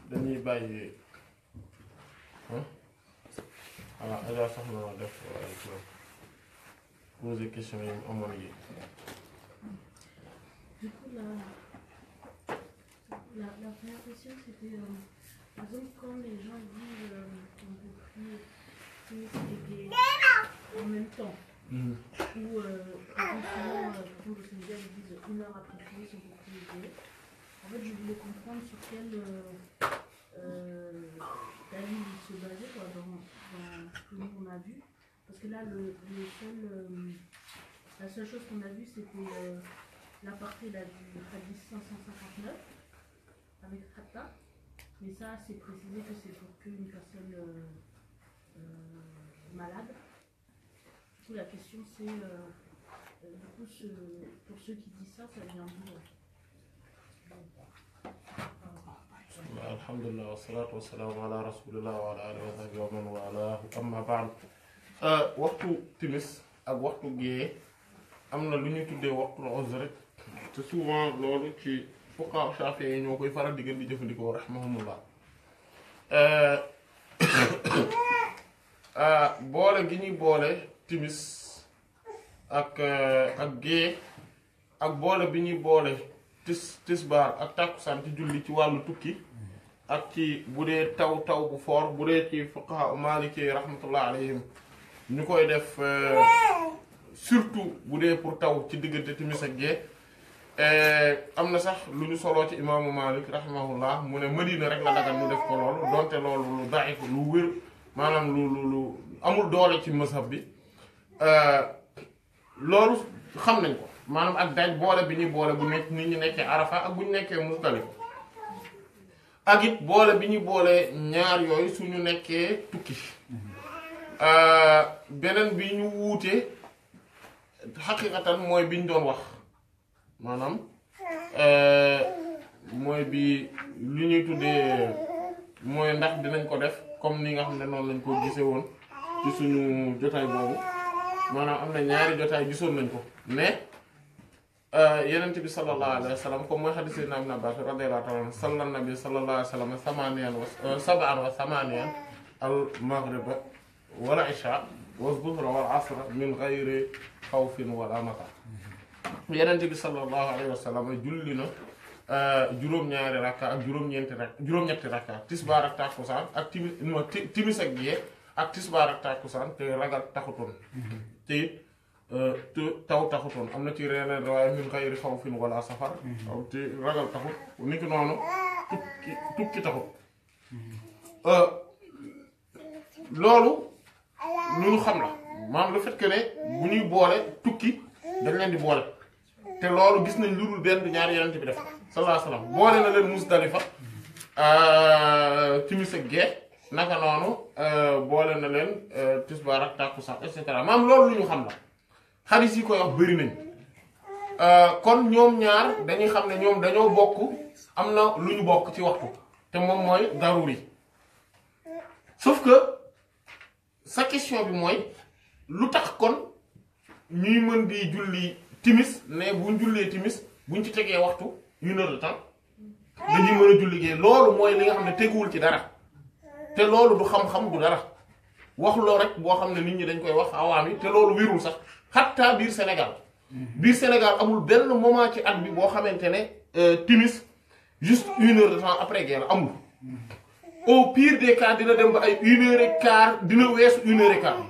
dañuy bàyyi voilà Adja soxna na def poser question yi amoon yi. Du coup, la première question, c'était, par exemple, quand les gens disent qu'on ne peut plus et gay en même temps, ou souvent, au Sénégal, ils disent 1 heure après Timis, on peut plus gay. En fait, je voulais comprendre sur quel dalil il se basait quoi, dans ce que nous on a vu. Parce que là, la seule chose qu'on a vue, c'était la partie là, du hadith 559 avec Khatta. Mais ça, c'est précisé que c'est pour qu'une personne malade. Du coup, la question, c'est du coup, pour ceux qui disent ça, ça vient d'où? alhamdulillah wassalatu wassalamu ala rasulillah wa ala alihi wa sahbihi wa man wala amma ba'd waxtu timis ak waxtu gée am na lu ñuy tuddee waxtu uzr te souvent loolu ci fuqaha Shafi'i yi ñoo koy faral di gën di jëfandikoo rahmahumullah boole gi ñuy boole timis ak gée ak boole bi ñuy boole tisbaar ak tàkkusaan ci julli ci wàllu tukki ak ci bu dee taw bu foor bu dee ci fuqaha maliki rahmatullah alayhim ñu koy def surtout bu dee pour taw ci diggante timis ak gée am na sax lu ñu soloo ci imaamu Malik rahimahullah mu ne Madina rek la dagan ñu def ko loolu donte loolu lu daif lu wér maanaam lu amul doole ci mazhab bi loolu xam nañ ko maanaam ak daj boole bi ñuy boole bu nekk nit ñi nekkee Arafa ak bu ñu nekkee Muzdalifa ak it boole bi ñuy boole ñaar yooyu suñu nekkee tukki beneen bi ñu wuute xaqiqatan mooy bi ñu doon wax maanaam mooy bi li ñuy tuddee mooy ndax dinañ ko def comme ni nga xam ne noonu lañ ko gisee woon ci suñu jotaay boobu maanaam am na ñaari jotaay gisoon nañ ko mais yenent bi sallallahu alayhi wa sallam comme mooy xadis Seydina Ibn Abbas radiyallahu ta'ala anhu salla nabi sallallahu alayhi wa sallam sab'an wa thamaniyan al maghriba wal isha wa dhuhra wal asra min ghayri xawfin wala matar yenent bi sallallahu alayhi wa sallam julli na juróom-ñaari rakka ak juróom-ñetti rakka tisbaar ak takkusaan ak timis ak gée ak tisbaar ak takkusaan te ragal taxutoon te it taw taxutoon am na ci reneen waaye min xayri xawfin wala safar te ragal taxut niki noonu tukki taxut loolu lu ñu xam la maanaam le fait que ne bu ñuy boole tukki dañ leen di boole te loolu gis nañ lu dul benn ñaari yenent bi def sallallahu alayhi wasallam boole na leen Muzdalifa timis ak gée naka noonu boole na leen tisbaar ak takkusaan et cetera maanaam loolu lu ñu xam la xadis yi koy wax bëri nañ kon ñoom ñaar dañuy xam ne ñoom dañoo bokk am na lu ñu bokk ci waxtu te moom mooy daruri sauf que sa question bi mooy lu tax kon ñuy mën di julli timis ne buñ jullee timis buñ ci tegee waxtu 1 heure de temps dañuy mën a julli gee loolu mooy li nga xam ne teguwul ci dara te loolu du xam-xam du dara wax loo rek boo xam ne nit ñi dañ koy wax awaam yi te loolu wirul sax xatta biir Sénégal amul benn moment ci at bi boo xamante ne timis juste 1 heure de temps après guerre amul au pire des cas dina dem ba ay 1 heure et quart dina weesu 1 heure et quart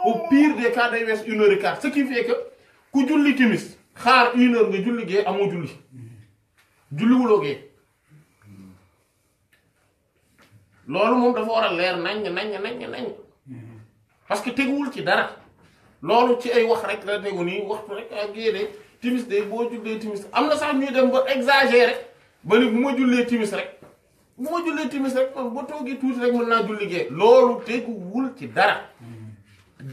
au pire des cas day weesu 1 heure et quart ce qui fait que ku julli timis xaar 1 heure nga julli gee amoo julliwuloo gee loolu moom dafa war a leer nañ parce que teguwul ci dara loolu ci ay wax rek la tegu nii waxtu rek ak géede timis de boo jullee timis am na sax ñuy dem ba exagéré ba ni bu ma jullee timis rek man ba toogee tuuti rek mën naa julli gee loolu teguwul ci dara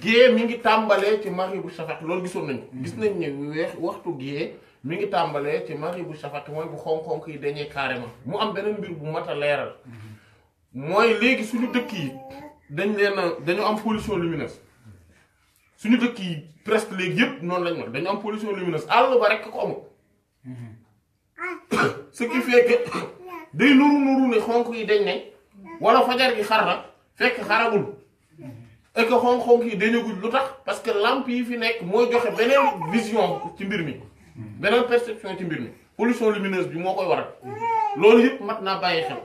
gée mi ngi tàmbalee ci maghribu shafaq loolu gisoon nañ ko gis nañ ne waxtu gée mi ngi tàmbalee ci maghribu shafaq mooy bu xonk-xonk yi dañee carrément mu am beneen mbir bu mat a leeral mooy léegi suñu dëkk yi dañu am pollution lumineuse suñu dëkk yi presque léegi yëpp noonu lañ mel dañu am pollution lumineuse àll ba rek ko amul ce qui fait que day nuru ne xonk yi dañ ne wala fajar gi xar na fekk xaragul et que xonk-xonk yi dañagul lu tax parce que lampe yi fi nekk mooy joxe beneen vision ci mbir mi beneen perception ci mbir mi pollution lumineuse bi moo koy waral loolu yëpp mat naa bàyyi xel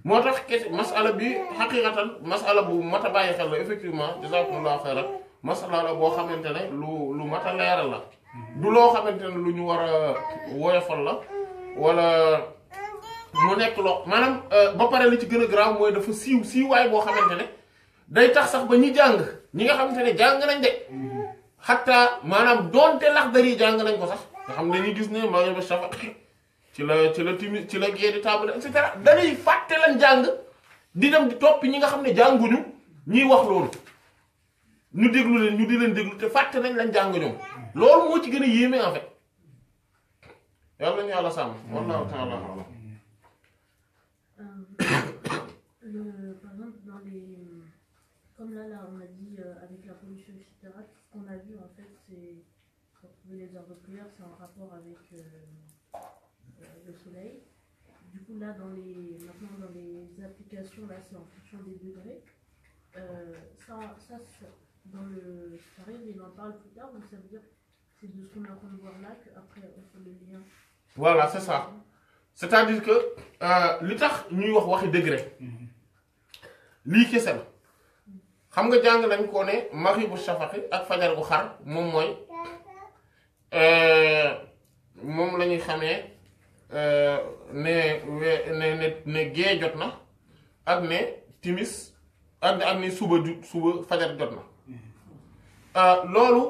moo tax kese masala bi xaqiqatan masala bu mat a bàyyi xel la effectivement jazakumullahu xayran masala la boo xamante ne lu mat a leeral la du loo xamante ne lu ñu war a woyofal la wala mu nekk loo maanaam ba pare li ci gën a grave mooy dafa siiwaay boo xamante ne day tax sax ba ñi jàng ñi nga xamante ne jàng nañ de xataa maanaam doonte Laxdari jàng nañ ko sax nga xam ne dañuy gis ne maa ngi ba Shafaqi ci la timis ci la gée di table et cetera dañuy fàtte lañ jàng di dem di toppi ñi nga xam ne jànguñu ñiy wax loolu ñu déglu leen ñu di leen déglu te fàtte nañ lañ jàng ñoom loolu moo ci gën a yéeme en fait yàlla ñu yàlla sàmm wallahu ta'ala a'lam. Par exemple, comme là, on a dit avec la pollution, etc., tout ce qu'on a vu, en fait, c'est, pour trouver les heures de prière, c'est en rapport avec le soleil. Du coup, là, maintenant, dans les applications, là, c'est en fonction des degrés. Dans le Sharif, il en parle plus tard, donc ça veut dire que c'est de ce qu'on est en train de voir là qu'après, on fait le lien. Voilà, c'est ça. C'est-à-dire que li tax ñuy waxi degré lii kese la xam nga jàng nañ ko ne maghribu shafaqi ak fajar gu xar moom mooy moom la ñuy xamee ne gee jot na ak ne timis ak ne suba fajar jot na loolu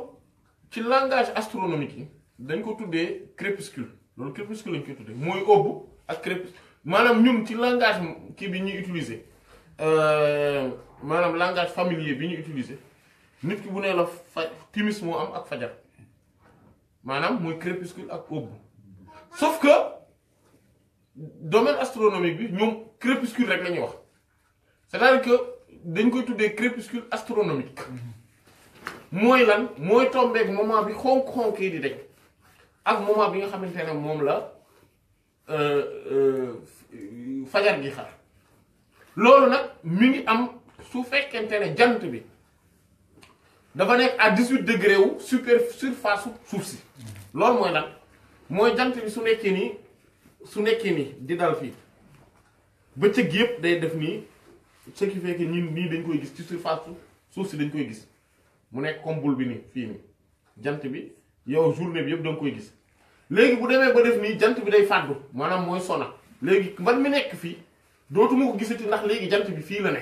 ci langage astronomique yi dañ ko tuddee crépuscule loolu crépuscule lañ koy tuddee mooy ëbb ak crépuscule maanaam ñun ci langage kii bi ñuy utiliser maanaam langage familier bi ñuy utiliser nit ki bu nee la timis moo am ak fajar maanaam mooy crépuscule ak ëbb sauf que domaine astronomique bi ñoom crépuscule rek la ñuy wax c'est-à-dire que dañ koy tuddee crépuscule astronomique mooy lan mooy tombeek moment bi xonk-xonk yi di deñ ak moment bi nga xamante ne moom la fajar gi xar loolu nag mi ngi am su fekkente ne jant bi dafa nekk à 18 degré wu surface suuf si loolu mooy lan mooy jant bi su nekkee nii di dal fii bëccëg yëpp day def nii ce qui fait que nii dañ koy gis ci surface suuf si dañ koy gis mu nekk comme boule bi nii fii nii jant bi yow journée bi yëpp da nga koy gis léegi bu demee ba def nii jant bi day fàddu maanaam mooy sona léegi man mi nekk fii dootuma ko gisati ndax léegi jant bi fii la ne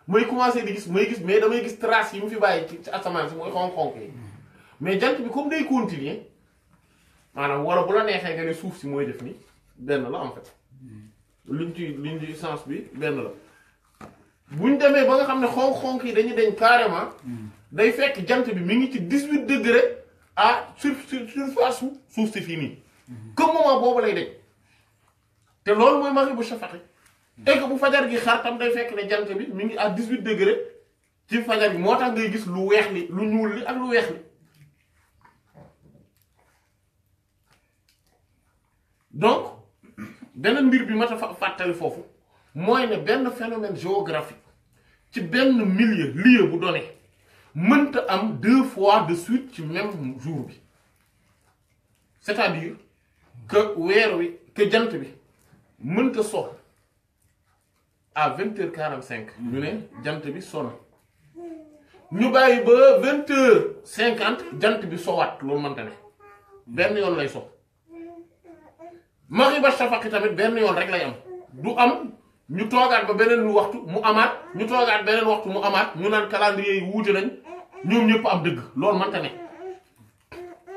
may commencé di gis mais damay gis trace yi mu fi bàyyi ci asamaan si mooy xonk-xonk yi mais jant bi comme day continuer maanaam wala bu la neexee nga ne suuf si mooy def nii benn la en fait liñ ci sens bi benn la buñ demee ba nga xam ne xonk-xonk yi dañuy deñ carrément day fekk jant bi mi ngi ci 18 degré à surface suuf si fii nii comme moment boobu lay deñ te loolu mooy maghribu shafaqi et que bu fajar gi xar tam day fekk ne jant bi mi ngi à 18 degré ci fajar gi moo tax ngay gis lu weex li lu ñuul li ak lu weex li donc beneen mbir bi ma ta fàttali foofu mooy ne benn phénomène géographique ci benn lieu bu donné mënta am 2 fois de suite ci même jour bi c'est-à-dire que weer wi que jant bi mënta so à 20h45 ñu ne jant bi sona ñu bàyyi ba 20h50 jant bi sowaat loolu mënta ne benn yoon lay so maghriba shafaqi tamit benn yoon rek lay am du am ñu toogaat ba beneen waxtu mu amaat ñu toogaat beneen waxtu mu amaat ñu naan calendrier yi wuute nañ ñoom ñëpp am dëgg loolu mënta ne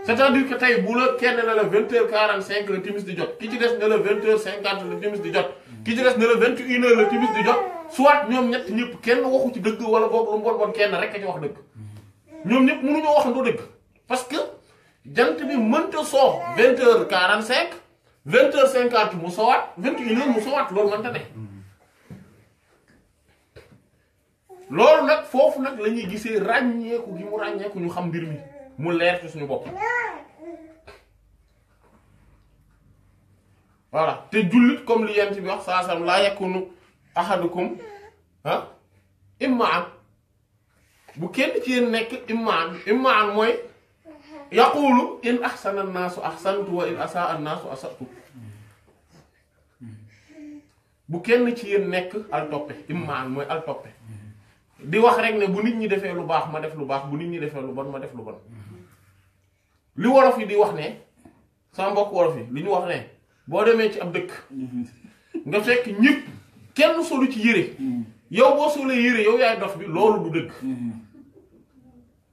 c'est-à-dire que tey bu la kenn ne la 20h45 la timis di jot ki ci des ne la 20h50 la timis di jot ki ci des ne la 21h la timis di jot soit ñoom ñett ñëpp kenn waxu ci dëgg wala boog lu mu bon kenn rek a ci wax dëgg ñoom ñëpp mënuñoo wax ndoo dëgg parce que jant bi mënta soo 20h45 20h50 mu sowaat 21h mu sowaat loolu mënta ne loolu nag foofu nag la ñuy gisee ràññeeku gi mu ràññeeku ñu xam mbir mi mu leer ci suñu bopp voilà te jullit comme li yent bi wax saa sam laa yakunu ahadukum immaan bu kenn ci yéen nekk immaan mooy yaqulu in ahsana an-naasu ahsantu wa in asaa an-naasu asatu bu kenn ci yéen nekk al toppe immaan mooy al toppe di wax rek ne bu nit ñi defee lu baax ma def lu baax bu nit ñi defee lu bon ma def lu bon li wolof yi di wax ne sama mbokk wolof yi li ñu wax ne boo demee ci ab dëkk nga fekk ñëpp kenn solu ci yére yow boo solee yére yow yaay dof bi loolu du dëgg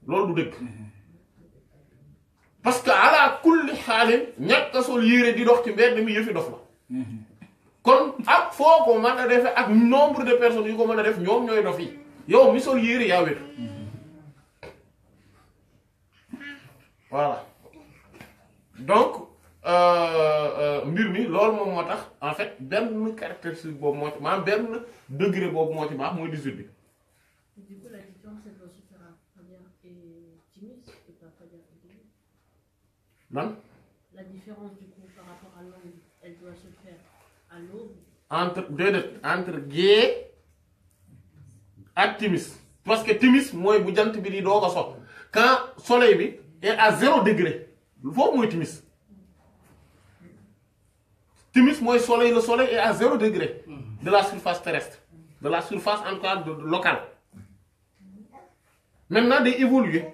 loolu du dëgg parce que ala kulli xaalin ñàkk a sol yére di dox ci mbedd mi yëfi dof la kon ak foo ko mën a defee ak nombre de personnes yu ko mën a def ñoom ñooy dof yi yow mi sol yére yaa wér voilà donc mbir mi loolu moom moo tax en fait benn caractéristique boobu moo ci maanaam benn degré boobu moo ci baax mooy 18 bi. Du coup, la différence, elle doit se faire à Fabien et Timis, et pas Fabien et Timis. lan. La différence, du coup, par rapport à l'angle, elle doit se faire à l'aube. entre gée ak timis parce que timis mooy bu jant bi di doog a so quand soleil bi est à 0 degré foofu mooy timis mooy soleil le soleil est à 0 degré de la surface terrestre de la surface en tout cas locale maintenant day évoluer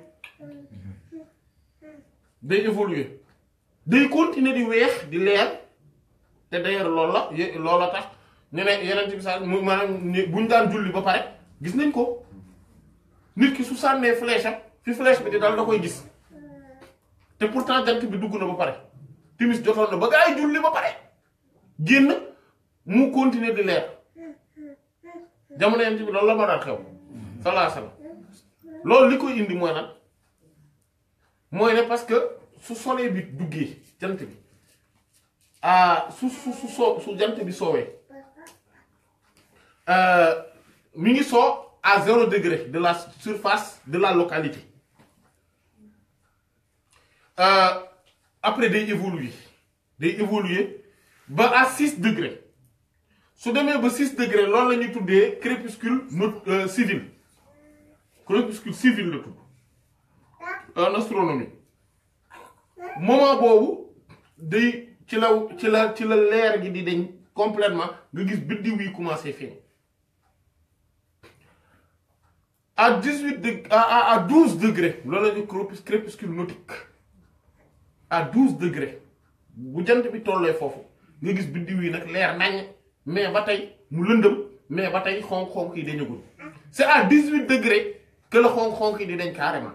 day continuer di weex di leer te d'ailleurs loolu la tax ñu ne yeneen bi sax mu maanaam buñ daan julli ba pare gis nañ ko nit ki su sànnee flèche am fi flèche bi di dal da koy gis te pourtant jant bi dugg na ba pare timis jotoon na ba gaa yi julli ba pare génn mu continuer di leer jamono yeneen bi loolu la ma daan xew salaa salaam loolu li koy indi mooy nag mooy ne parce que su soleil bi duggee jant bi su jant bi soowee mi ngi soo à 0 degré de la surface de la localité après day évoluer ba à 6 degrés su demee ba 6 degrés loolu la ñuy tuddee crépuscule civil crépuscule civil la tudd en astronomie moment boobu day ci la leer gi di deñ complètement nga gis biddiw yi commencé feeñ à 12 degrés loolu la ñuy crépuscule nautique à 12 degrés bu jant bi tollee foofu nga gis biddiw yi nag leer nañ mais ba tey mu lëndëm mais ba tey xonk-xonk yi dañagul c'est à 18 degrés que la xonk-xonk yi di dañ carrément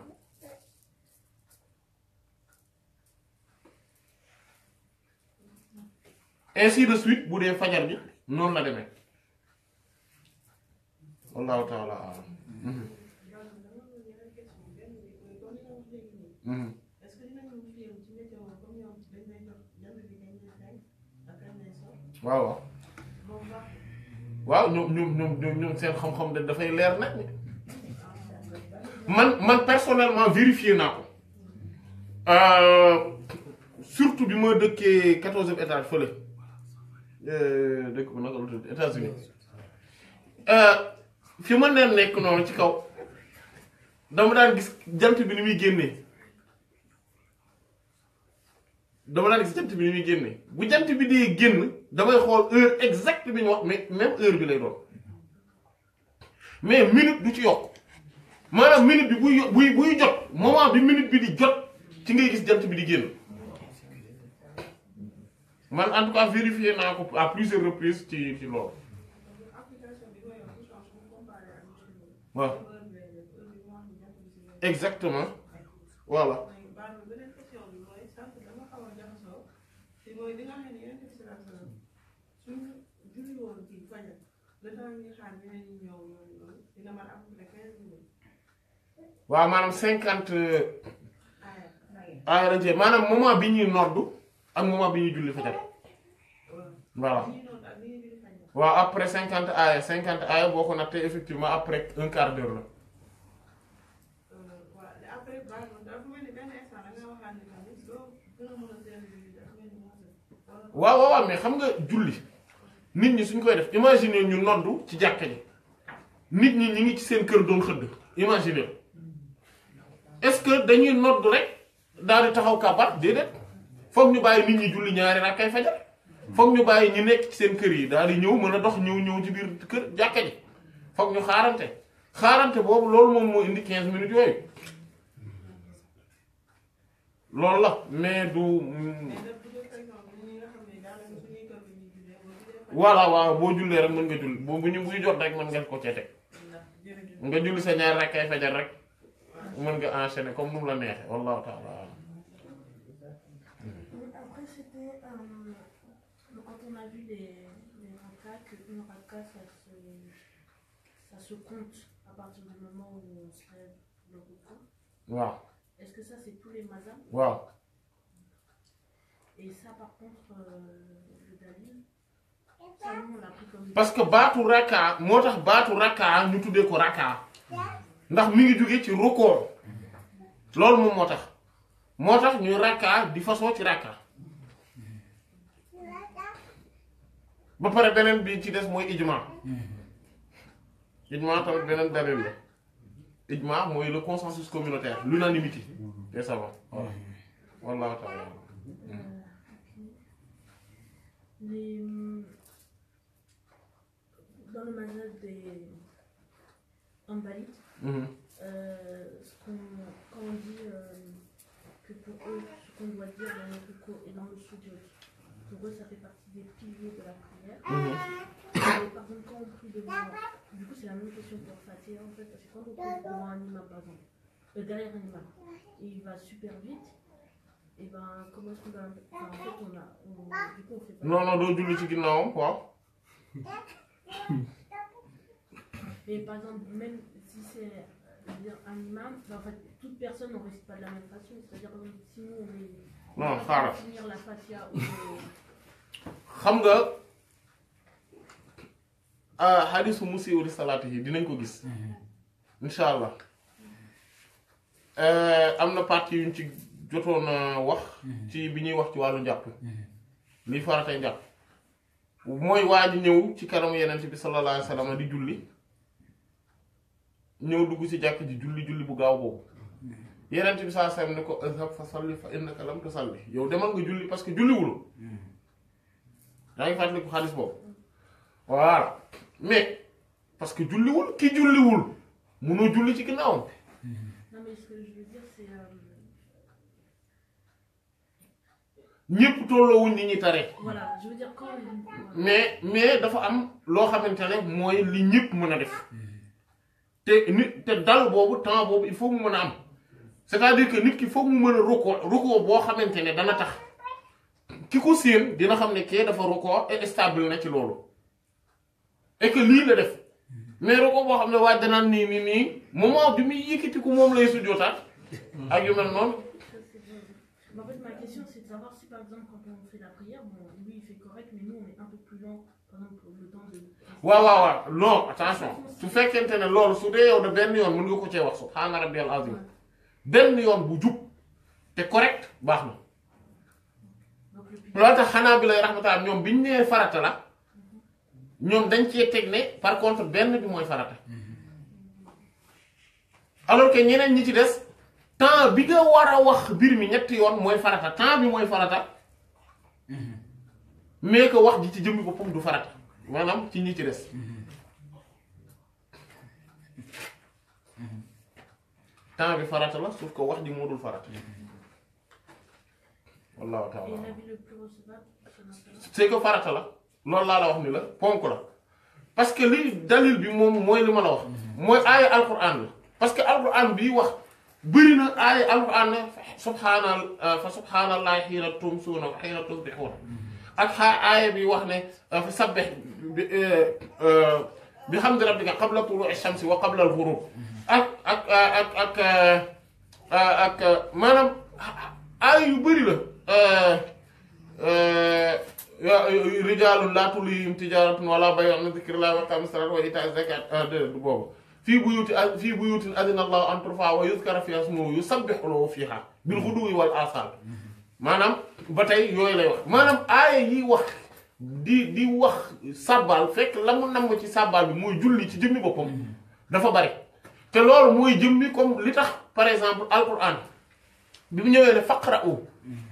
ainsi de suite bu dee fajar bi noonu la demee wallahu taala alam. waaw ñoom seen xam-xam de dafay leer nag man personnellement vérifié naa ko surtout bi ma dëkkee 14e étage fële dëkk bu naka la tudd États-Unis fi ma neen nekk noonu ci kaw dama daan gis jant bi ni muy génnee bu jant bi dee génn damay xool heure exacte bi ñu wax mais même heure bi lay doon mais minute du ci yokk maanaam minute bi buy jot moment bi minute bi di jot ci ngay gis jant bi di génn man en tout cas vérifié naa ko à plusieurs reprises ci loolu waaw exactement voilà. waaw maanaam 50 aaya lañ ci maanaam moment bi ñuy noddu ak moment bi ñuy julli fajar voilà waaw après 50 aaya boo ko nattee effectivement après un quart d'heure la. waaw mais xam nga julli nit ñi suñ koy def imaginer ñu noddu ci jàkka ji nit ñi ñi ngi ci seen kër doon xëdd imaginer est-ce que dañuy noddu rek daal di taxaw kàbbar déedéet foog ñu bàyyi nit ñi julli ñaari rakkay fajar foog ñu bàyyi ñi nekk ci seen kër yi daal di ñëw mën a dox ñëw ci biir kër jàkka ji foog ñu xaarante boobu loolu moom moo indi 15 minutes yooyu loolu la mais du voilà waaw boo jullee rek mën nga julli buy jot rek mën nga ko cee teg nga julli sa ñaari rakkay fajar rek mën nga enchaîner comme nu mu la neexee wallahu ta'ala. Après, c'était quand on a vu les rakas, qu'une raka, ça se compte à partir du moment où on se lève le ruku. Waaw. Est-ce que ça, c'est tous les mazhab? Waaw. Et ça, par contre, le dalil, ça, nous, on l'a pris comme... parce que baatu raka moo tax baatu raka ñu tuddee ko raka ndax mi ngi jóge ci rukkoo loolu moom moo tax ñuy raka di façon ci raka ba pare beneen bi ci des mooy ijma tamit beneen dalil la ijma mooy le consensus communautaire l'unanimité des savants wallahu ta'ala. Dans le mazhab des Hanbalites, quand on dit que pour eux, ce qu'on doit dire dans le ruku et dans le sujoud, pour eux, ça fait partie des piliers de la prière. Et par contre, quand on prie devant, du coup, c'est la même question pour Fatiha en fait, parce que quand on prie devant un imam, par exemple, derrière un imam, et il va super vite, et ben comment est-ce qu'on va. Enfin, en fait, du coup, on fait pas. Non, doo julli ci ginnaawam quoi. Et par exemple, même si c'est un imam, ben, en fait, toute personne ne récite pas de la même façon. C'est-à-dire, si nous, on va finir la Fatiha ou. xam nga hadisu musii'u li salaatihi dinañ ko gis incha allah am na partie yuñ ci jotoon a wax ci bi ñuy wax ci wàllu njàpp lii faratay njàpp mooy waa ji ñëw ci kanamu Yonent bi sallallahu alayhi wa sallam di julli ñëw dugg ci jàkk ji julli bu gaaw boobu Yonent bi sallallahu alayhi wa sallam ne ko izhab fa salli fa innaka lam tusalli yow demal nga julli parce que julliwul yaa ngi fàttali ko xaalis boobu voilà mais parce que julliwul ki julliwul mënoo julli ci ginnaawam. Non mais ce que je veux dire c'est ñépp tolloowuñ ni ñuy tare. Voilà, je veux dire quand mais dafa am loo xamante ne mooy li ñépp mën a def te dal boobu temps boobu il faut mu mën a am c'est-à-dire que nit ki foog mu mën a rukkoo boo xamante ne dana tax ki ko séen dina xam ne kee dafa rukkoo et stable na ci loolu et que lii la def mais rukkoo boo xam ne waaj danaan nii moment bi muy yëkkati ko moom lay sujjootaat ak yu mel noonu. En fait, ma question c'est de savoir si par exemple quand on fait la prière, bon, lui il fait correct, mais nous on est un peu plus lent, par exemple le temps de. waaw non attention su fekkente ne loolu su dee yow de benn yoon mën nga ko cee wax subhaana rabbiyal azim benn yoon bu jub te correct baax na. loolu tax xanaa bi lay rahmatullah ñoom biñ nee farata la ñoom dañ cee teg ne par contre benn bi mooy farata alors que ñeneen ñi ci des. temps bi nga war a wax mbir mi ñetti yoon mooy farata temps bi mooy farata mais que wax ji ci jëmmi boppam du farata maanaam ci ñi ci des temps bi farata la sauf que wax ji moo dul farata wallahu ta'ala c'est que farata la loolu laa la wax ni la ponk la parce que li dalil bi moom mooy li ma la wax mooy aaya alquran la parce que alquran bi wax bëri na aaya alquran fa subhaanallahi hiina tumsuuna wa hiina tusbihuuna ak aaya bi wax ne fa sabbih bi hamdi rabbika qabla tuluu'i shamsi wa qabla al-ghuruub ak maanaam aaya yu bëri la rijaalun laa tulhiihim tijaaratun wa laa bay'un an dhikrillaahi wa iqaami salaati wa iitaa'i zakaat du boobu fii buyuutin adina Allahu an turfaa wa yuzkara fiihaa ismuhu yusabbihu lahu fiihaa bil ghuduwwi wal aasaal maanaam ba tey yooyu lay wax maanaam aaya yi wax di wax sàbbaal fekk la mu namm ci sàbbaal bi mooy julli ci jëmmi boppam dafa bari te loolu mooy jëmmi comme li tax par exemple alquran bi mu ñëwee ne faqra'u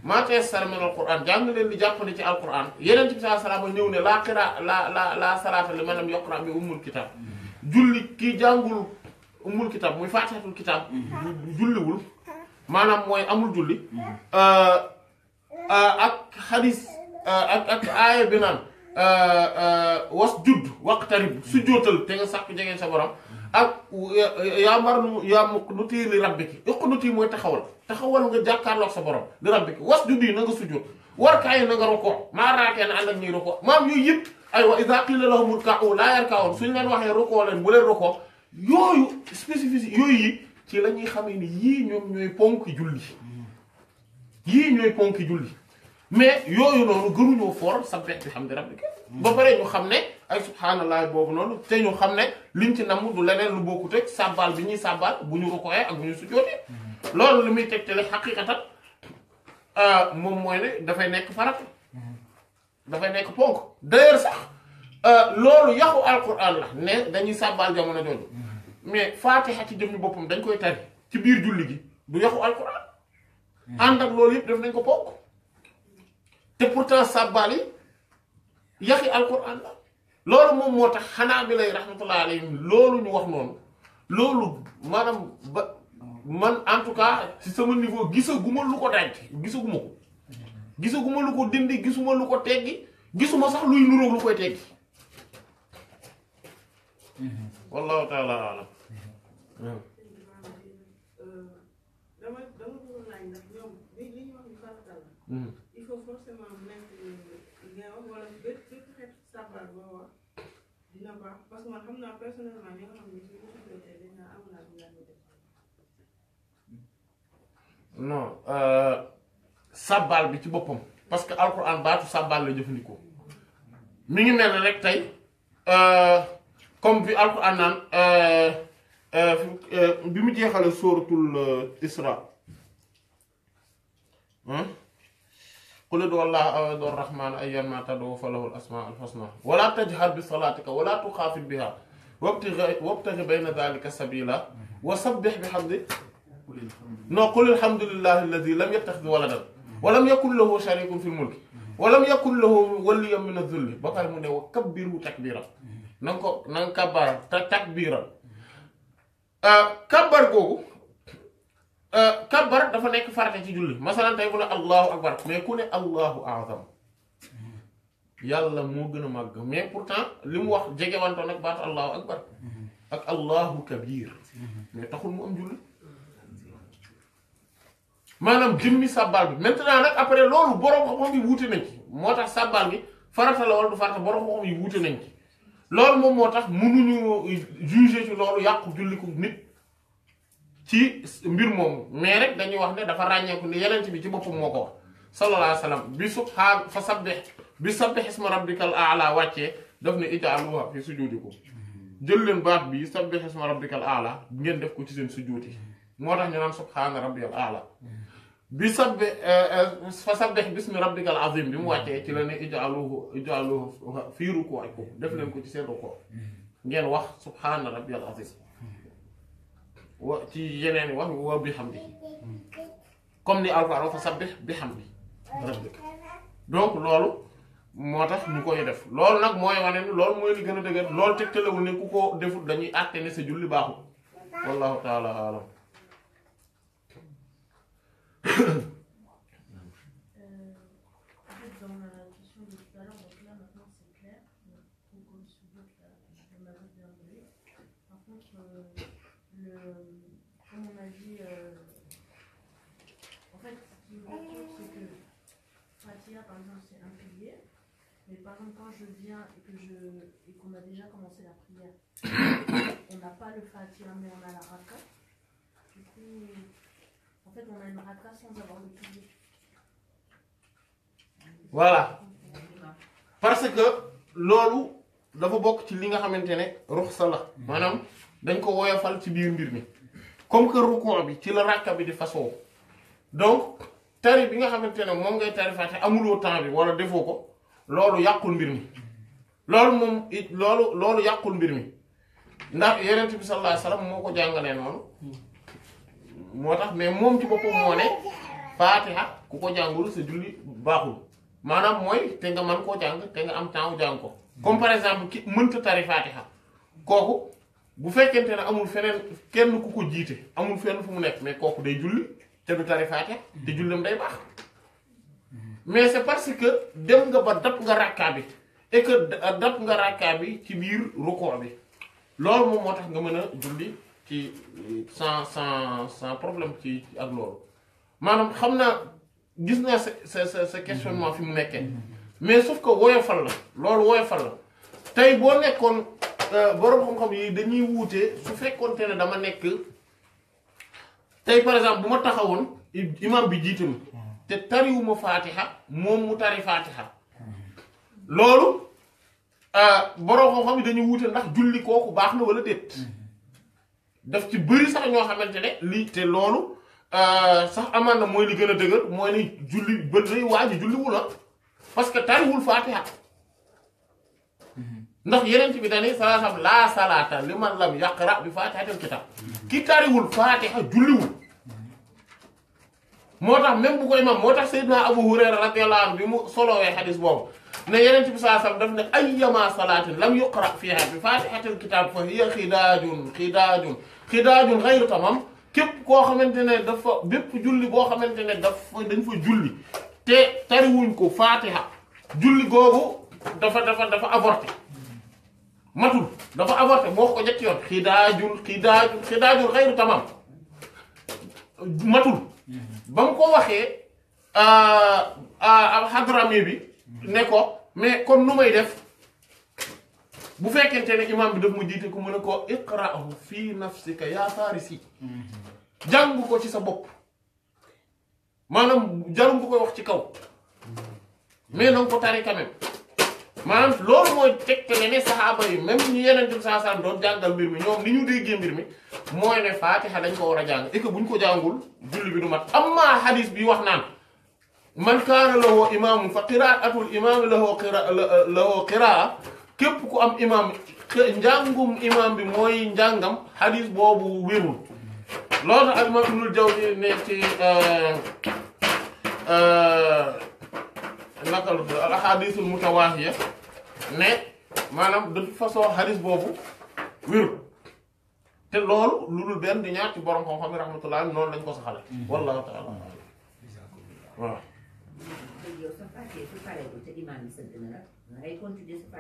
maa tayassara min alquran jàng leen li jàppandi ci alquran yeneen bi sallallahu alayhi wasallam ñëw ne la salaata liman lam yaqra bi ummul kitab julli kii jàngul ummul kitab muy faatihatul kitab julliwul maanaam mooy amul julli ak xadis ak aaya bi naan wasjud waqtarib sujjóotal te nga sàkk jege sa borom ak yaa marnu yaa muqnuti li rabbiki uqnuti mooy taxawal nga jàkkaarloog sa borom li rabbiki wasjud yi na nga sujjóot warkaay na nga roko maa raakee na ànd ak ñuy roko maam yooyu yëpp aywa iza qila lahum irka'u laa yarka'un suñu leen waxee roko leen bu leen roko yooyu spécifique yooyu yi ci la ñuy xamee ni yii ñoom ñooy ponki julli yii ñooy ponki julli mais yooyu noonu gënuñoo for sabbih bihamdi rabbika ba pare ñu xam ne ay subhaanallah boobu noonu te ñu xam ne liñ ci namm du leneen lu bokkut ak sàbbaal bi ñuy sàbbaal bu ñu rukkooyee ak bu ñu sujjóotee loolu li muy tegtale xaqiiqatan moom mooy ne dafay nekk farata dafay nekk ponk d'ailleurs sax loolu yaxu alquran la ne dañuy sàbbaal jamono jooju mais faatiha ci jëmmi boppam dañ koy tari ci biir julli gi du yaxu alquran ànd ak loolu yëpp def nañ ko ponk te pourtant sàbbaal yi yaxi alquran la loolu moom moo tax xanaa bi lay rahmatullah alayhim loolu ñu wax noonu loolu maanaam ba man en tout cas ci sama niveau gisaguma lu ko daj gisaguma lu ko dindi gisuma lu ko teggi gisuma sax luy nuróog lu koy teggi wallahu ta'ala alam dama bëggoon laaj ndax ñoom li ñu wax ni farata la il faut forcément nekk nga wax wala bépp xeet sàbbaal boo wax dina baax parce que man xam naa personnellement ñi nga xam ne suñu société dina am naa du la def non sàbbaal bi ci boppam parce que alquran baatu sàbbaal la jëfandikoo mi ngi mel ne rek tey comme bi alquran naan bi mu jeexale sóoratul Isra qul ud'u llaha aw ud'u rahmaana ayyanmaa tad'uu falahul asmaa'ul husnaa wa laa tajhar bi salaatika wa laa tuxaafit bihaa wabtaghi bayna dhaalika sabiilaa wa sabbih bihamdi qul alhamdulillaahi allazii lam yattakhidh waladan wa lam yakun lahu shariikun fil mulki wa lam yakun lahu waliyyun mina dhulli ba pare mu ne wa kabbirhu takbiiran na nga kabbaar takbiiran kabbar googu kabbar dafa nekk farata ci julli masalan tey bu ne allahu akbar mais ku ne allahu azam yàlla moo gën a màgg mais pourtant li mu wax jegewantoo nag baatu allahu akbar ak allahu kabir mais taxul mu am julli maanaam jëmmi sàbbaal bi maintenant nag après loolu borom xam-xam yi wuute nañ ci moo tax sàbbaal bi farata la wala du farata borom xam-xam yi wuute nañ ci loolu moom moo tax mënuñu juger ci loolu yàqu julliku nit ci mbir moomu mais rek dañuy wax ne dafa ràññeeku ne yeneen bi ci boppam moo ko wax sallallahu alayhi wa sallam bi subhaan fa sabbih isma rabbikal a'la wàccee daf ne ij'aluha fi sujudikum jël leen baat bi sabbih isma rabbikal a'la ngeen def ko ci seen sujjóot yi moo tax ñu naan subhaana rabbiyal a'la bi fa sabbih bismi rabbikal azim bi mu wàccee ci la ne ij'aluhu fi ruku'ikum def leen ko ci seen ruku ngeen wax subhaana rabbiyal azim wa ci yeneen wax wa bihamdihi comme ni alquran fa sabbih bihamdi rabbika donc loolu moo tax ñu koy def loolu nag mooy wane ni loolu mooy li gën a dëgër loolu tegtalewul ne ku ko defut dañuy àtte ne sa julli baaxul wallahu ta'ala a'lam. Comme on a dit, en fait, ce qui est sûr, c'est que Fatiha, par exemple, c'est un pilier. Mais par exemple, quand je viens et qu'on a déjà commencé la prière, on n'a pas le Fatiha, mais on a la Raka. Du coup, en fait, on a une Raka sans avoir le pilier. Voilà. Parce que loolu dafa bokk ci li nga xamante ne ruxsa la maanaam dañ ko woyofal ci biir mbir mi comme que ruku bi ci la rakka bi di façon donc tari bi nga xamante ne moom ngay tari Faatiha amuloo temps bi wala defoo ko loolu yàqul mbir mi loolu moom it loolu yàqul mbir mi ndax Yonent bi sallallahu alayhi wasallam moo ko jàngalee noonu moo tax mais moom ci boppam moo ne Faatiha ku ko jàngul sa julli baaxul maanaam mooy te nga mën koo jàng te nga am temps wu jàng ko comme par exemple ki mënta tari Faatiha kooku bu fekkente ne amul feneen kenn ku ko jiite amul fenn fu mu nekk mais kooku day julli te du tari Faatiha te jullam day baax mais c'est parce que dem nga ba dab nga rakkaa bi et que dab nga rakkaa bi ci biir rukkoo bi loolu moom moo tax nga mën a julli ci sans problème ci ak loolu maanaam xam naa gis naa sa questionnement fi mu nekkee mais sauf que woyofal la loolu woyofal la tey boo nekkoon boroom xam-xam yi dañuy wuute su fekkoonte ne dama nekk tey par exemple bu ma taxawoon imam bi jiite ma te tariwuma Faatiha moom mu tari Faatiha loolu boroom xam-xam yi dañuy wuute ndax julli kooku baax na wala déet daf ci bëri sax ñoo xamante ne lii te loolu sax amaan na mooy li gën a dëgër mooy ni julli ba day waaji julliwul la parce que tariwul Faatiha ndax yeneen bi dañuy salaam laa salaata liman lam yaqra bi faatihatil kitaab ki tariwul Faatiha julliwul moo tax même bu ko imam moo tax Seydina Abu Hurayra radiyallahu anhu bi mu solowee xadis boobu ne yeneen bi salaam daf ne ayyama salaatin lam yuqra fiha bi faatihatil kitaab fa hiya xidaajun ghayru tamam képp koo xamante ne dafa bépp julli boo xamante ne dañ fa julli te tariwuñ ko Faatiha julli googu dafa avorté matul dafa avorté moo ko ñetti yoon xidaajun xayru tamam matul ba mu ko waxee Hadrami bi ne ko mais kon nu may def bu fekkente ne imam bi daf mu jiite ko mu ne ko iqra'hu fii nafsika yaa Farisi jàng ko ci sa bopp maanaam jarum nga koy wax ci kaw mais na nga ko tari quand même maanaam loolu mooy tegtale ne saxaaba yi même ñu yeneen dem saa doon jàngal mbir mi ñoom ni ñu déggee mbir mi mooy ne Faatiha dañ ko war a jàng et que buñ ko jàngul julli bi du mat amma hadis bi wax naan man kaana lahu imaamun fa qiraatul imaam lahu qiraa képp ku am imaam njàngum imaam bi mooy njàngam hadis boobu wérul loolu ak imaam Ibnul Jawzi ne ci naka la al ahadisul mutawaahiya ne maanaam de toute façon hadis boobu wérul te loolu lu dul benn di ñaar ci borom xam-xam yi rahmatullah noonu lañ ko saxale wallahu ta'ala waaw.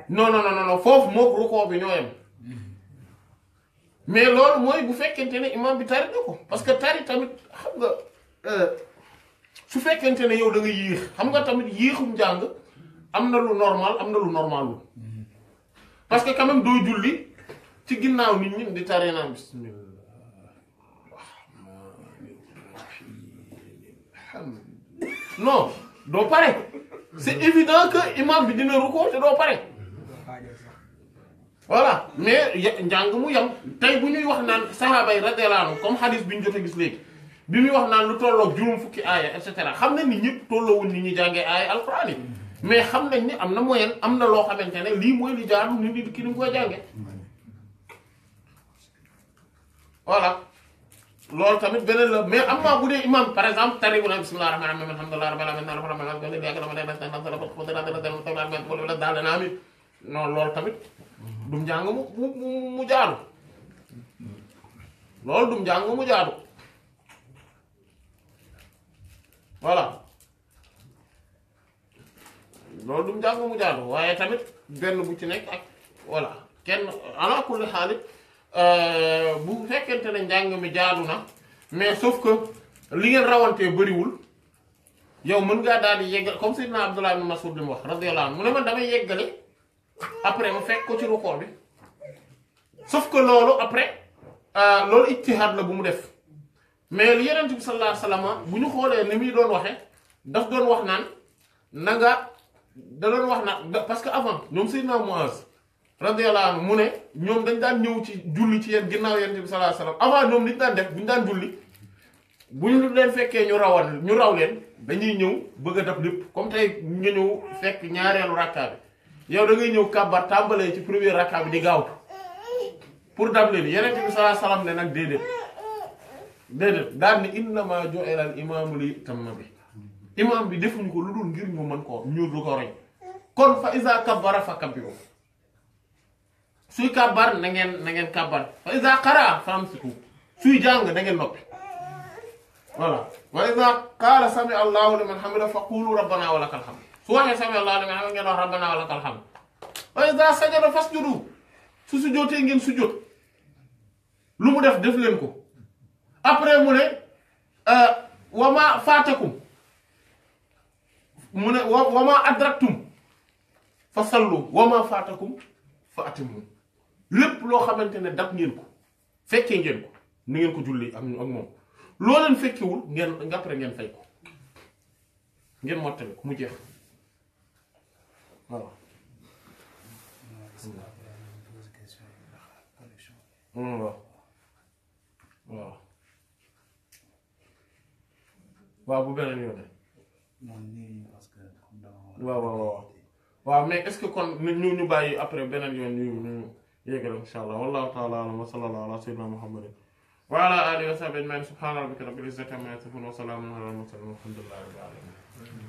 non foofu mook rukoo bi ñoo yem mais loolu mooy bu fekkente ne imam bi tari na ko parce que tari tamit xam nga su fekkente ne yow da nga yéex xam nga tamit yéexum njàng am na lu normal am na lu normalul parce que quand même doo julli ci ginnaaw nit ñi di tari naan bismillah non doo pare c'est évident que imam bi dina rukkoo te doo pare voilà mais njàng mu yam tey bu ñuy wax naan sahaaba yi radiyallahu anhum comme hadith bi ñu jot a gis léegi bi muy wax naan lu tolloog juróom fukki aaya et cetera xam nañ ni ñëpp tolloowuñ ni ñuy jàngee aaya alquran yi mais xam nañ ni am na moyen am na loo xamante ne lii mooy li jaaru nit ñi ki ni koy jànge voilà loolu tamit beneen la mais am naa bu dee imam par exemple tari bu na bismillahir rahmanir rahim alhamdulillahi rabbil alamin non loolu tamit dum njàng mu jaadu loolu dum njàng mu jaadu voilà loolu dum njàng mu jaadu waaye tamit benn bu ci nekk ak voilà kenn ala kulli xaalit bu fekkente ne njàng mi jaadu na mais sauf que li ngeen rawantee bëriwul yow mën ngaa daal di yeggal comme Seydina Abdullah ibn Mas'ud li mu wax radiyallahu anhu mu ne man damay yeggale après ma fekk ko ci rukkoo bi sauf que loolu après loolu ijtihaad la bu mu def mais li Yonent bi sallallahu alayhi wasallam bu ñu xoolee ni muy doon waxe daf doon wax naan na nga da doon wax naan parce que avant ñoom Seydina Muaz radiyallahu anhu mu ne ñoom dañ daan ñëw ci julli ci yéen ginnaaw Yonent bi sallallahu alayhi wasallam avant ñoom li ñu daan def bu ñu daan julli bu ñu leen fekkee ñu raw leen dañuy ñëw bëgg a dab lépp comme tey nga ñëw fekk ñaareelu rakka bi yow da ngay ñëw kàbbar tàmbalee ci premier rakka bi di gaawtu pour dab leen Yonent bi sallallahu alayhi wasallam ne nag déedéet daal ni innamaa ju'ila al imaamu li yu'tamma bi imaam bi defuñu ko lu dul ngir ñu mën koo ñu du ko roy kon fa iza kabbara fa kabbiru suy kàbbar na ngeen kàbbar fa iza qara'a fa amsiku suy jàng na ngeen noppi voilà wa iza qaala sami allahu liman hamida fa qulu rabbana wa lakal hamd su waxee sami allahu liman hamida ngeen wax rabbana wa lakal hamd wa iza sajada fasjudu su sujjóotee ngeen sujjóot lu mu def leen ko après mu ne wa ma faatakum mu ne wa ma adraktum fa sallu wa ma faatakum fa atimmu lépp loo xamante ne dab ngeen ko fekkee ngeen ko ni ngeen ko julli ak moom loo leen fekkewul ngeen après ngeen fay ko ngeen mottali ko mu jeex voilà. waaw bu beneen yoon waaw mais est-ce que kon ñu bàyyi après beneen yoon ñu yéegal insha allah wallahu ta'ala a'lam wa sallallahu ala sayyidina muhammadin wa ala alihi wa sahbihi ajma'in subhana rabbika rabbil izzati amma yasifun wa salamun ala al mursalin walhamdulillahi rabbil alamin